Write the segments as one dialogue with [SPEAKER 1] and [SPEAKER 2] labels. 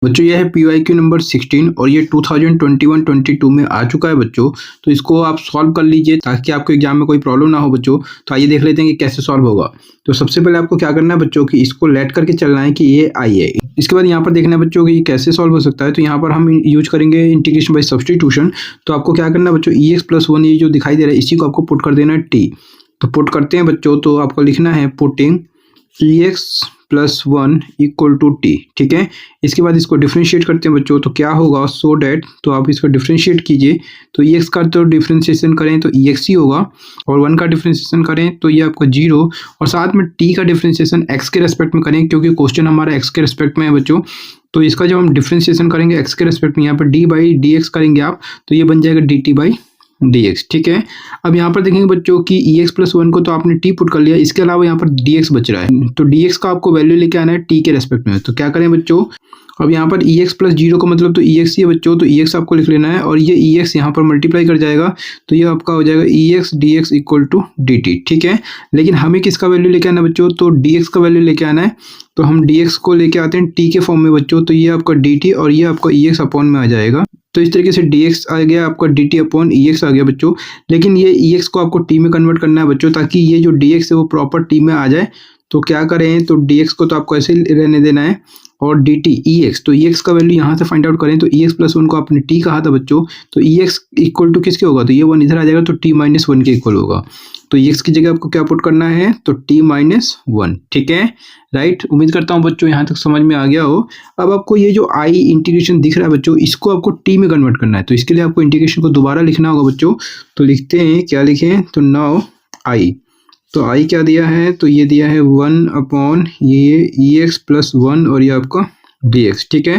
[SPEAKER 1] बच्चों ये है PYQ नंबर 16 और ये 2021-22 में आ चुका है बच्चों। तो इसको आप सॉल्व कर लीजिए ताकि आपको एग्जाम में कोई प्रॉब्लम ना हो बच्चों। तो आइए देख लेते हैं कि कैसे सॉल्व होगा। तो सबसे पहले आपको क्या करना है बच्चों कि इसको लेट करके चलना है कि ये आई है। इसके बाद यहाँ पर देखना है बच्चों कि कैसे सॉल्व हो सकता है। तो यहाँ पर हम यूज करेंगे इंटीग्रेशन बाय सब्स्टिट्यूशन। तो आपको क्या करना है बच्चों, EX+1 ये जो दिखाई दे रहा है इसी को आपको पुट कर देना है t। तो पुट करते हैं बच्चों। तो आपको लिखना है putting EX+1 equal to t। ठीक है, इसके बाद इसको डिफ्रेंशिएट करते हैं बच्चों। तो क्या होगा सो डैट, तो आप इसको डिफ्रेंशिएट कीजिए। तो EX का तो डिफ्रेंशिएशन करें तो EX ही होगा और 1 का डिफ्रेंशिएशन करें तो ये आपका 0 और साथ में t का डिफ्रेंशिएशन x के रेस्पेक्ट में करें क्योंकि क्वेश्चन हमारा x के रेस्पेक्ट में है बच्चों। तो इसका जब हम डिफ्रेंशिएशन करेंगे x के रेस्पेक्ट में, यहाँ पर d/dx करेंगे आप तो ये बन जाएगा dt/dx। ठीक है, अब यहाँ पर देखेंगे बच्चों कि EX+1 को तो आपने t पुट कर लिया, इसके अलावा यहाँ पर dx बच रहा है। तो dx का आपको वैल्यू लेके आना है t के रेस्पेक्ट में। तो क्या करें बच्चों, अब यहाँ पर EX+0 का मतलब तो EX ही है बच्चों। तो EX आपको लिख लेना है और ये EX यहाँ पर मल्टीप्लाई कर जाएगा तो ये आपका हो जाएगा EX dx equal to dt। ठीक है, लेकिन हमें किसका वैल्यू लेके आना है बच्चों, तो dx का वैल्यू लेके आना है। तो हम dx को लेके आते हैं t के फॉर्म में बच्चों। तो ये आपका dt और ये आपका EX अपॉन में आ जाएगा। तो इस तरीके से dx आ गया आपका dt अपॉन EX आ गया बच्चों। लेकिन ये EX को आपको t में कन्वर्ट करना है बच्चों ताकि ये जो dx है वो प्रॉपर t में आ जाए। तो क्या करें, तो dx को तो आपको ऐसे ही रहने देना है और dt EX, तो EX का वैल्यू यहाँ से फाइंड आउट करें। तो EX+1 को आपने t कहा था बच्चों। तो EX इक्वल टू किसके होगा, तो ये 1 इधर आ जाएगा तो t-1 के इक्वल होगा। तो EX की जगह आपको क्या पुट करना है, तो t-1। ठीक है, राइट। उम्मीद करता हूँ बच्चों यहाँ तक समझ में आ गया हो। अब आपको ये जो i इंटीग्रेशन दिख रहा है बच्चों, इसको आपको t में कन्वर्ट करना है। तो इसके लिए आपको इंटीग्रेशन को दोबारा लिखना होगा बच्चों। तो लिखते हैं, क्या लिखें, तो नाउ i, तो i क्या दिया है, तो ये दिया है 1 अपॉन ये EX+1 और ये आपका dx। ठीक है,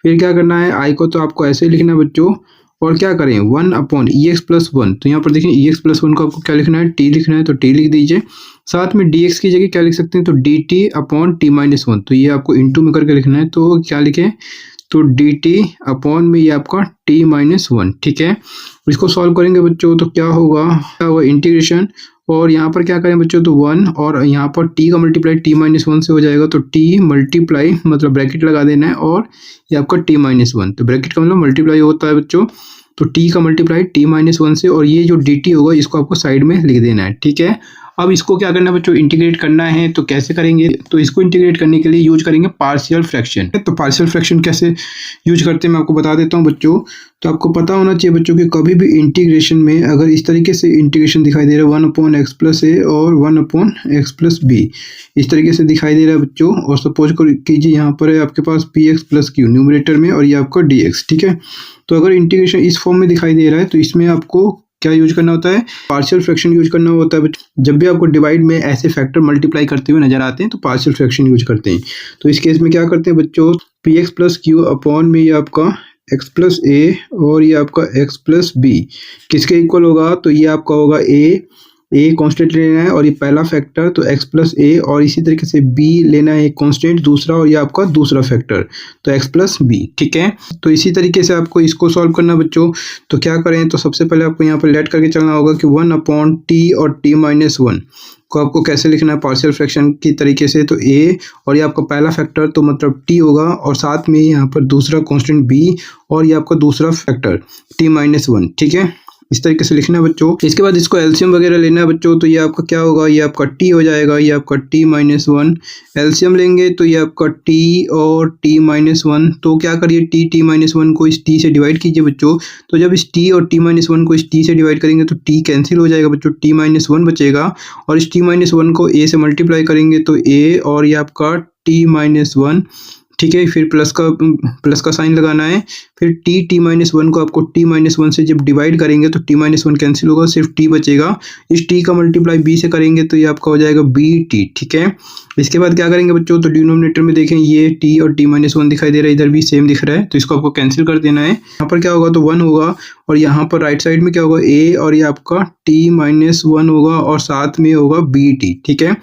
[SPEAKER 1] फिर क्या करना है, i को तो आपको ऐसे लिखना है बच्चों और क्या करें 1 अपॉन EX+1। तो यहाँ पर देखें EX+1 को आपको क्या लिखना है, t लिखना है। तो t लिख दीजिए। साथ में dx की जगह क्या लिख सकते हैं, तो dt अपॉन t-1। तो ये आपको इंटू में करके लिखना है। तो क्या लिखें, तो dt अपॉन में ये आपका t-1। ठीक है, इसको सॉल्व करेंगे बच्चों तो क्या होगा इंटीग्रेशन और यहाँ पर क्या करें बच्चों, तो 1 और यहाँ पर t का मल्टीप्लाई t-1 से हो जाएगा। तो t मल्टीप्लाई मतलब ब्रैकेट लगा देना है और ये आपका t-1। तो ब्रैकेट का मतलब मल्टीप्लाई होता है बच्चों। तो t का मल्टीप्लाई t-1 से और ये जो dt होगा इसको आपको साइड में लिख देना है। ठीक है, अब इसको क्या करना है बच्चों, इंटीग्रेट करना है। तो कैसे करेंगे, तो इसको इंटीग्रेट करने के लिए यूज करेंगे पार्शियल फ्रैक्शन। तो पार्शियल फ्रैक्शन कैसे यूज करते हैं मैं आपको बता देता हूँ बच्चों। तो आपको पता होना चाहिए बच्चों कि कभी भी इंटीग्रेशन में अगर इस तरीके से इंटीग्रेशन दिखाई दे रहा है 1/x+a और 1/x+b, इस तरीके से दिखाई दे रहा है बच्चों। और सपोज कीजिए यहाँ पर है आपके पास px+q न्यूमरेटर में और ये आपका dx। ठीक है, तो अगर इंटीग्रेशन इस फॉर्म में दिखाई दे रहा है तो इसमें आपको क्या यूज करना होता है, पार्शियल फ्रैक्शन यूज करना होता है। जब भी आपको डिवाइड में ऐसे फैक्टर मल्टीप्लाई करते हुए नजर आते हैं तो पार्शियल फ्रैक्शन यूज करते हैं। तो इस केस में क्या करते हैं बच्चों, px+q अपॉन में ये आपका x+a और ये आपका x+b किसके इक्वल होगा, तो ये आपका होगा a कांस्टेंट लेना है और ये पहला फैक्टर तो x+a और इसी तरीके से b लेना है एक कांस्टेंट दूसरा और ये आपका दूसरा फैक्टर तो x+b। ठीक है, तो इसी तरीके से आपको इसको सॉल्व करना बच्चों। तो क्या करें, तो सबसे पहले आपको यहाँ पर लेट करके चलना होगा कि 1 अपॉन t और t-1 को आपको कैसे लिखना है पार्शियल फ्रैक्शन की तरीके से। तो a और ये आपका पहला फैक्टर तो मतलब t होगा और साथ में यहाँ पर दूसरा कांस्टेंट b और ये आपका दूसरा फैक्टर t-1। ठीक है, इस तरीके से लिखना है बच्चों। इसके बाद इसको एलसीएम वगैरह लेना है बच्चों। तो ये आपका क्या होगा, ये आपका t हो जाएगा, ये आपका t-1 एलसीएम लेंगे तो ये आपका t और t-1। तो क्या करिए t-1 को इस t से डिवाइड कीजिए बच्चों। तो जब इस t और t-1 को इस t से डिवाइड करेंगे तो t कैंसिल हो जाएगा बच्चों, t-1 बचेगा और इस t-1 को a से मल्टीप्लाई करेंगे तो a और ये आपका t-1। ठीक है, फिर प्लस का साइन लगाना है। फिर t-1 को आपको t-1 से जब डिवाइड करेंगे तो t-1 कैंसिल होगा, सिर्फ t बचेगा। इस t का मल्टीप्लाई b से करेंगे तो ये आपका हो जाएगा bt। ठीक है, इसके बाद क्या करेंगे बच्चों, तो डिनोमिनेटर में देखें ये t और t-1 दिखाई दे रहा है, इधर भी सेम दिख रहा है तो इसको आपको कैंसिल कर देना है। यहाँ पर क्या होगा, तो 1 होगा और यहाँ पर राइट साइड में क्या होगा a और ये आपका t-1 होगा और साथ में होगा bt। ठीक है,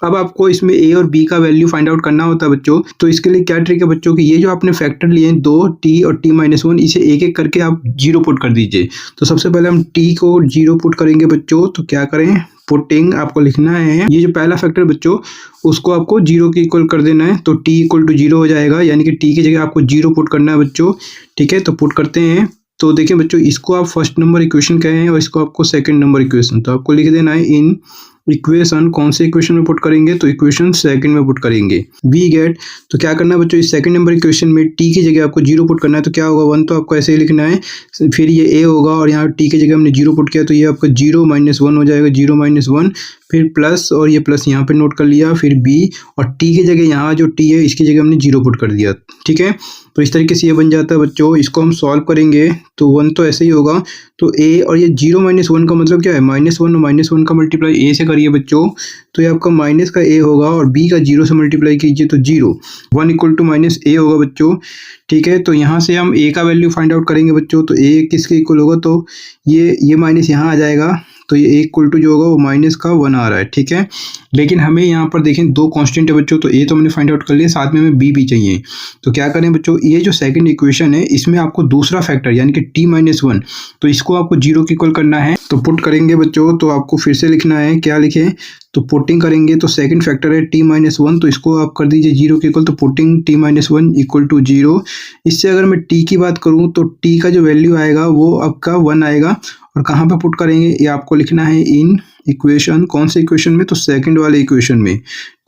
[SPEAKER 1] अब आपको इसमें a और b का वैल्यू फाइंड आउट करना होता है बच्चों। तो इसके लिए क्या ट्रिक है बच्चों कि ये जो आपने फैक्टर लिए हैं 2 t और t-1 इसे एक एक करके आप 0 पुट कर दीजिए। तो सबसे पहले हम t को 0 पुट करेंगे बच्चों। तो क्या करें, पुटिंग आपको लिखना है ये जो पहला फैक्टर बच्चों उसको आपको 0 के इक्वल कर देना है, तो t इक्वल टू 0 हो जाएगा, यानी कि t की जगह आपको 0 पुट करना है बच्चों। ठीक है, तो पुट करते हैं। तो देखिए बच्चों इसको आप फर्स्ट नंबर इक्वेशन कहे हैं और इसको आपको सेकंड नंबर इक्वेशन, तो आपको लिख देना है इन इक्वेशन। कौन से इक्वेशन में पुट करेंगे, तो इक्वेशन सेकंड में पुट करेंगे। वी गेट, तो क्या करना है बच्चों इस सेकंड नंबर इक्वेशन में t की जगह आपको 0 पुट करना है, तो क्या होगा 1, तो आपको ऐसे ही लिखना है। फिर ये a होगा और यहाँ t की जगह हमने 0 पुट किया तो ये आपका 0 - 1 हो जाएगा, 0 - 1, फिर प्लस और ये प्लस यहाँ पे नोट कर लिया, फिर b और t की जगह यहाँ जो t है इसकी जगह हमने 0 पुट कर दिया। ठीक है, तो इस तरीके से ये बन जाता है बच्चों। इसको हम सॉल्व करेंगे तो 1 तो ऐसे ही होगा, तो a और ये 0 - 1 का मतलब क्या है, -1 और -1 का मल्टीप्लाई a से करिए बच्चों, तो ये आपका माइनस का a होगा और b का 0 से मल्टीप्लाई कीजिए तो 0, 1 इक्वल टू -a होगा बच्चों। ठीक है, तो यहाँ से हम a का वैल्यू फाइंड आउट करेंगे बच्चों, तो a किसके इक्वल होगा, तो ये माइनस यहाँ आ जाएगा, तो ये a इक्वल टू जो होगा वो माइनस का 1 आ रहा है। ठीक है, लेकिन हमें यहाँ पर देखें 2 कांस्टेंट है बच्चों, तो a तो हमने फाइंड आउट कर लिया, साथ में हमें b भी चाहिए। तो क्या करें बच्चों, ये जो सेकंड इक्वेशन है इसमें आपको दूसरा फैक्टर यानी कि t - 1, तो इसको आपको 0 के इक्वल करना है। तो पुट करेंगे बच्चों, तो आपको फिर से लिखना है, क्या लिखें, तो पुटिंग करेंगे तो सेकंड फैक्टर है t - 1, तो इसको आप कर दीजिए 0 के इक्वल, तो पुटिंग t - 1 इक्वल टू 0। इससे अगर मैं t की बात करूँ तो t का जो वैल्यू आएगा वो आपका 1 आएगा, और कहाँ पे पुट करेंगे ये आपको लिखना है इन इक्वेशन। कौन से इक्वेशन में, तो सेकंड वाले इक्वेशन में।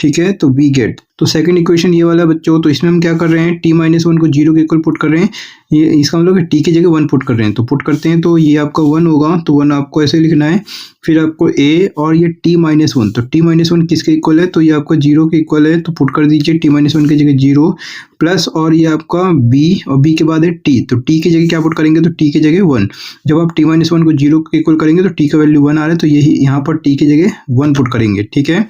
[SPEAKER 1] ठीक है, तो वी गेट, तो सेकंड इक्वेशन ये वाला बच्चों, तो इसमें हम क्या कर रहे हैं, t - 1 को 0 के इक्वल पुट कर रहे हैं, ये इसका मतलब है t की जगह 1 पुट कर रहे हैं, तो पुट करते हैं तो ये आपका 1 होगा, तो 1 आपको ऐसे लिखना है। फिर आपको a और ये t - 1, तो t - 1 किसके इक्वल है, तो ये आपका 0 के इक्वल है, तो पुट कर दीजिए t - 1 की जगह 0 प्लस और ये आपका b और b के बाद है t, तो t की जगह क्या पुट करेंगे, तो t की जगह 1। जब आप t - 1 को 0 के इक्वल करेंगे तो t का वैल्यू 1 आ रहा है, तो यही यहाँ पर t की जगह 1 पुट करेंगे। ठीक है,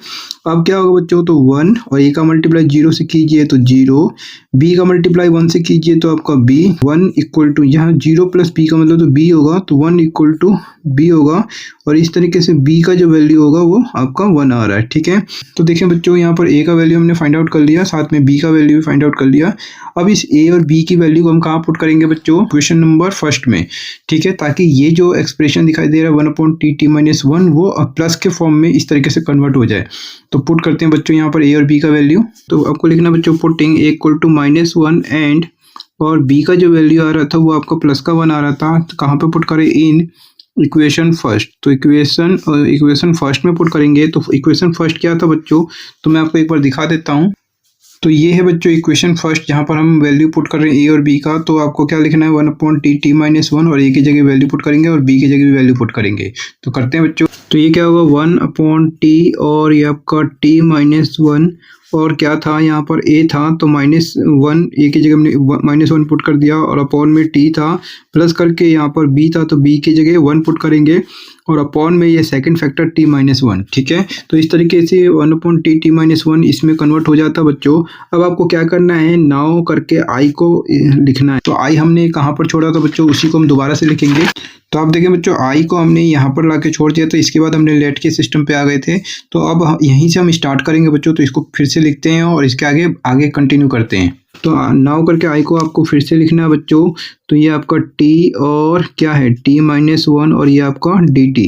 [SPEAKER 1] अब क्या होगा बच्चों, तो 1 और a का मल्टीप्लाई 0 से कीजिए तो 0, b का मल्टीप्लाई 1 से कीजिए तो आपका b 1 इक्वल टू यहाँ 0 प्लस b का मतलब तो b होगा, तो 1 इक्वल टू b होगा, और इस तरीके से b का जो वैल्यू होगा वो आपका 1 आ रहा है। ठीक है, तो देखिए बच्चों यहाँ पर a का वैल्यू हमने फाइंड आउट कर लिया, साथ में b का वैल्यू भी फाइंड आउट कर लिया। अब इस a और b की वैल्यू को हम कहाँ पुट करेंगे बच्चों, क्वेश्चन नंबर फर्स्ट में। ठीक है, ताकि ये जो एक्सप्रेशन दिखाई दे रहा है 1/t - 1 वो प्लस के फॉर्म में इस तरीके से कन्वर्ट हो जाए। तो पुट करते हैं बच्चों यहाँ पर a और b का वैल्यू, तो आपको लिखना बच्चों putting a equal to -1 and और b का जो वैल्यू आ रहा था वो आपका प्लस का 1 आ रहा था, तो कहाँ पे पुट करें, इन इक्वेशन फर्स्ट। तो इक्वेशन फर्स्ट में पुट करेंगे, तो इक्वेशन फर्स्ट क्या था बच्चों, तो मैं आपको एक बार दिखा देता हूँ। तो ये है बच्चों इक्वेशन फर्स्ट, जहाँ पर हम वैल्यू पुट कर रहे हैं a और b का, तो आपको क्या लिखना है 1/t - 1, और a की जगह वैल्यू पुट करेंगे और b की जगह भी वैल्यू पुट करेंगे। तो करते हैं बच्चों, तो ये क्या होगा 1/t और ये आपका t - 1 और क्या था यहाँ पर a था, तो -1 a की जगह हमने -1 पुट कर दिया, और अपॉन में t था, प्लस करके यहाँ पर b था तो b की जगह 1 पुट करेंगे, और अपॉन में ये सेकंड फैक्टर t - 1। ठीक है, तो इस तरीके से 1/t - 1 इसमें कन्वर्ट हो जाता बच्चों। अब आपको क्या करना है, नाउ करके i को लिखना है, तो i हमने कहाँ पर छोड़ा था बच्चों, उसी को हम दोबारा से लिखेंगे। तो आप देखें बच्चों i को हमने यहाँ पर लाके छोड़ दिया, तो इसके बाद हमने लेट के सिस्टम पे आ गए थे, तो अब यहीं से हम स्टार्ट करेंगे बच्चों। तो इसको फिर से लिखते हैं और इसके आगे कंटिन्यू करते हैं। तो नाउ करके i को आपको फिर से लिखना है बच्चों, तो ये आपका t और क्या है t - 1 और ये आपका dt।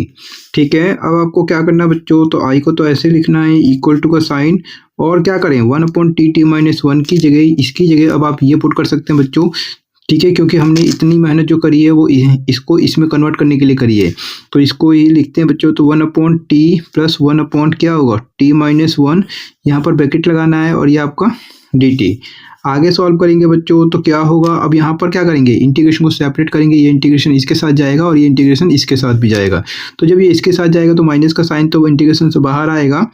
[SPEAKER 1] ठीक है, अब आपको क्या करना है बच्चों, तो i को तो ऐसे लिखना है इक्वल टू का साइन, और क्या करें 1/t - 1 की जगह इसकी जगह अब आप ये पुट कर सकते हैं बच्चों। ठीक है, क्योंकि हमने इतनी मेहनत जो करी है वो इसको इसमें कन्वर्ट करने के लिए करी है, तो इसको ये लिखते हैं बच्चों, तो 1/t प्लस 1/ क्या होगा t - 1, यहाँ पर ब्रैकेट लगाना है, और ये आपका dt। आगे सॉल्व करेंगे बच्चों, तो क्या होगा, अब यहाँ पर क्या करेंगे, इंटीग्रेशन को सेपरेट करेंगे, ये इंटीग्रेशन इसके साथ जाएगा और ये इंटीग्रेशन इसके साथ भी जाएगा। तो जब ये इसके साथ जाएगा तो माइनस का साइन तो इंटीग्रेशन से बाहर आएगा,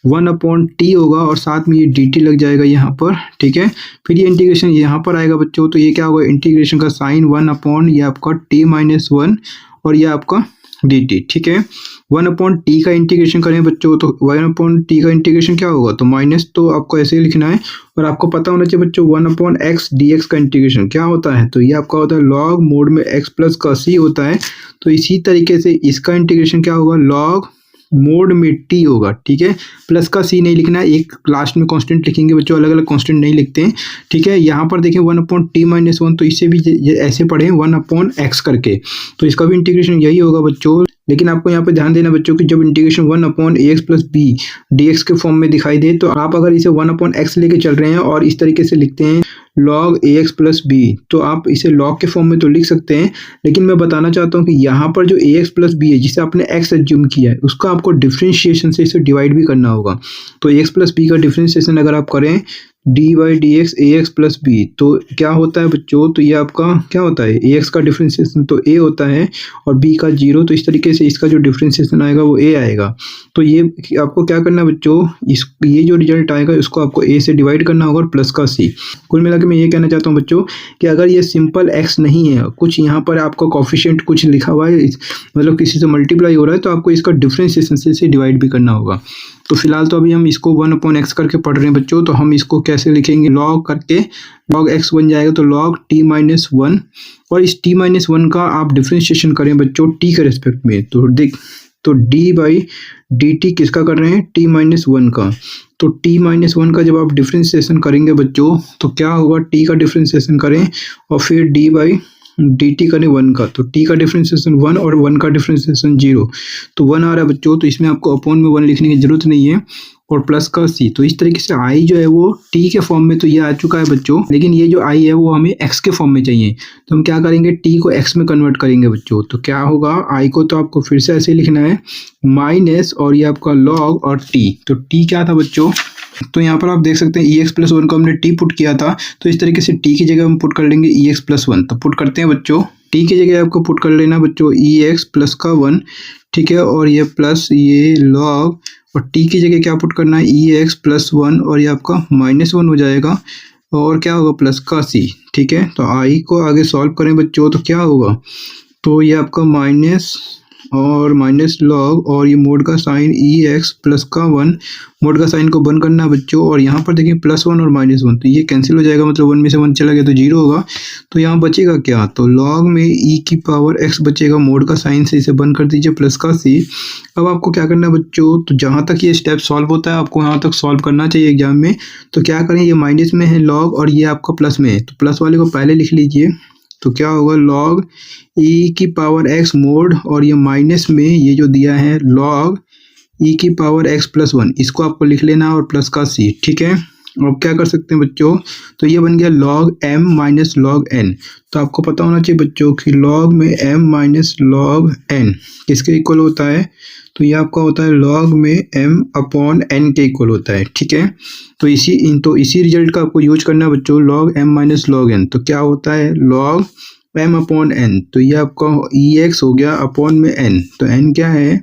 [SPEAKER 1] 1/t होगा और साथ में ये dt लग जाएगा यहाँ पर। ठीक है, फिर ये इंटीग्रेशन यहाँ पर आएगा बच्चों, तो ये क्या होगा, इंटीग्रेशन का साइन 1/ ये आपका t - 1 और ये आपका dt। ठीक है, 1/t का इंटीग्रेशन करें बच्चों, तो 1/t का इंटीग्रेशन क्या होगा, तो माइनस, तो आपको ऐसे ही लिखना है, और आपको पता होना चाहिए बच्चों 1/x dx का इंटीग्रेशन क्या होता है, तो ये आपका होता है log मोड में x प्लस का c होता है। तो इसी तरीके से इसका इंटीग्रेशन क्या होगा, log मोड में टी होगा, ठीक है। प्लस का सी नहीं लिखना है, एक लास्ट में कांस्टेंट लिखेंगे बच्चों, अलग अलग कांस्टेंट नहीं लिखते हैं, ठीक है। यहाँ पर देखें 1/t-1, तो इससे भी ऐसे पढ़ें 1/x करके, तो इसका भी इंटीग्रेशन यही होगा बच्चों। लेकिन आपको यहाँ पे ध्यान देना बच्चों कि जब integration 1/ax plus B dx के फॉर्म में दिखाई दे, तो आप अगर इसे 1/x लेके चल रहे हैं और इस तरीके से लिखते हैं log ax प्लस बी, तो आप इसे log के फॉर्म में तो लिख सकते हैं, लेकिन मैं बताना चाहता हूँ कि यहाँ पर जो ax प्लस बी है, जिसे आपने x एज्यूम किया है, उसका आपको डिफ्रेंशिएशन से इसे डिवाइड भी करना होगा। तो ax प्लस बी का डिफ्रेंशिएशन अगर आप करें dy/dx ax प्लस बी, तो क्या होता है बच्चों, तो ये आपका क्या होता है, ax का डिफ्रेंशिएशन तो a होता है और b का 0, तो इस तरीके से इसका जो डिफ्रेंशिएशन आएगा वो a आएगा। तो ये आपको क्या करना है बच्चों, ये जो रिजल्ट आएगा इसको आपको a से डिवाइड करना होगा और प्लस का c। कुल मिला के मैं ये कहना चाहता हूँ बच्चों कि अगर ये सिंपल x नहीं है, कुछ यहाँ पर आपका कोफिशिएंट कुछ लिखा हुआ है, मतलब किसी से मल्टीप्लाई हो रहा है, तो आपको इसका डिफ्रेंशिएशन से इसे डिवाइड भी करना होगा। तो फिलहाल तो अभी हम इसको 1/x करके पढ़ रहे हैं बच्चों, तो हम इसको कैसे लिखेंगे, log करके log x बन जाएगा, तो log t-1, और इस t-1 का आप डिफ्रेंशिएशन करें बच्चों t के रेस्पेक्ट में, तो d/dt किसका कर रहे हैं, t-1 का। तो t-1 का जब आप डिफ्रेंशिएशन करेंगे बच्चों, तो क्या होगा, t का डिफ्रेंशिएशन करें और फिर d/dt करें 1 का, तो t का डिफ्रेंशिएशन 1 और 1 का डिफ्रेंशिएशन 0, तो 1 आ रहा है बच्चों, तो इसमें आपको अपॉन में 1 लिखने की जरूरत नहीं है, और प्लस का c। तो इस तरीके से i जो है वो t के फॉर्म में तो ये आ चुका है बच्चों, लेकिन ये जो i है वो हमें x के फॉर्म में चाहिए, तो हम क्या करेंगे, t को x में कन्वर्ट करेंगे बच्चों। तो क्या होगा, i को तो आपको फिर से ऐसे लिखना है माइनस और ये आपका log और t, तो t क्या था बच्चों, तो यहाँ पर आप देख सकते हैं ex प्लस 1 को हमने t पुट किया था, तो इस तरीके से t की जगह हम पुट कर लेंगे ex प्लस 1। तो पुट करते हैं बच्चों, t की जगह आपको पुट कर लेना बच्चों ex प्लस का 1, ठीक है, और ये प्लस ये log, और t की जगह क्या पुट करना है, ex प्लस 1, और ये आपका -1 हो जाएगा, और क्या होगा, प्लस का c, ठीक है। तो i को आगे सॉल्व करें बच्चों, तो क्या होगा, तो ये आपका माइनस और माइनस लॉग, और ये मोड का साइन ex प्लस का 1, मोड का साइन को बंद करना है बच्चों, और यहाँ पर देखिए +1 और -1, तो ये कैंसिल हो जाएगा, मतलब 1 में से 1 चला गया तो 0 होगा, तो यहाँ बचेगा क्या, तो लॉग में e की पावर x बचेगा, मोड का साइन से इसे बंद कर दीजिए, प्लस का c। अब आपको क्या करना है बच्चों, तो जहाँ तक ये स्टेप सॉल्व होता है आपको यहाँ तक सॉल्व करना चाहिए एग्जाम में। तो क्या करें, ये माइनस में है लॉग और ये आपका प्लस में है, तो प्लस वाले को पहले लिख लीजिए, तो क्या होगा, log e की पावर x मोड, और ये माइनस में ये जो दिया है log e की पावर x प्लस 1, इसको आपको लिख लेना और प्लस का c, ठीक है। अब क्या कर सकते हैं बच्चों, तो ये बन गया log m minus log n। तो आपको पता होना चाहिए बच्चों कि log में m माइनस log n किसके इक्वल होता है, तो ये आपका होता है log में m अपॉन n के इक्वल होता है, ठीक है। तो इसी रिजल्ट का आपको यूज करना है बच्चों, log m minus log n, तो क्या होता है log m अपॉन n, तो ये आपका ex हो गया अपॉन में n, तो n क्या है,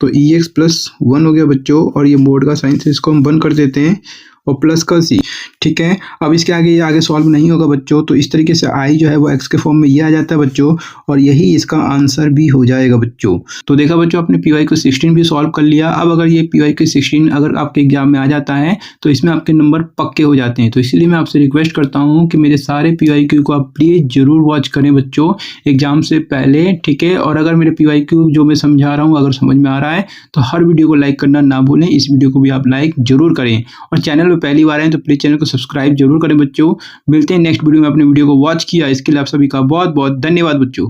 [SPEAKER 1] तो ex प्लस 1 हो गया बच्चों, और ये मोड का साइन से इसको हम बंद कर देते हैं और प्लस का c, ठीक है। अब इसके आगे ये आगे सॉल्व नहीं होगा बच्चों, तो इस तरीके से i जो है वो x के फॉर्म में ये आ जाता है बच्चों, और यही इसका आंसर भी हो जाएगा बच्चों। तो देखा बच्चों, आपने PYQ 16 भी सॉल्व कर लिया। अब अगर ये PYQ 16 अगर आपके एग्जाम में आ जाता है तो इसमें आपके नंबर पक्के हो जाते हैं। तो इसलिए मैं आपसे रिक्वेस्ट करता हूँ कि मेरे सारे PYQ को आप प्लीज़ ज़रूर वॉच करें बच्चों एग्जाम से पहले, ठीक है। और अगर मेरे PYQ जो मैं समझा रहा हूँ अगर समझ में आ रहा है तो हर वीडियो को लाइक करना ना भूलें, इस वीडियो को भी आप लाइक जरूर करें, और चैनल में पहली बार आए तो प्लीज़ चैनल को सब्सक्राइब जरूर करें बच्चों। मिलते हैं नेक्स्ट वीडियो में, अपने वीडियो को वॉच किया इसके लिए आप सभी का बहुत बहुत धन्यवाद बच्चों।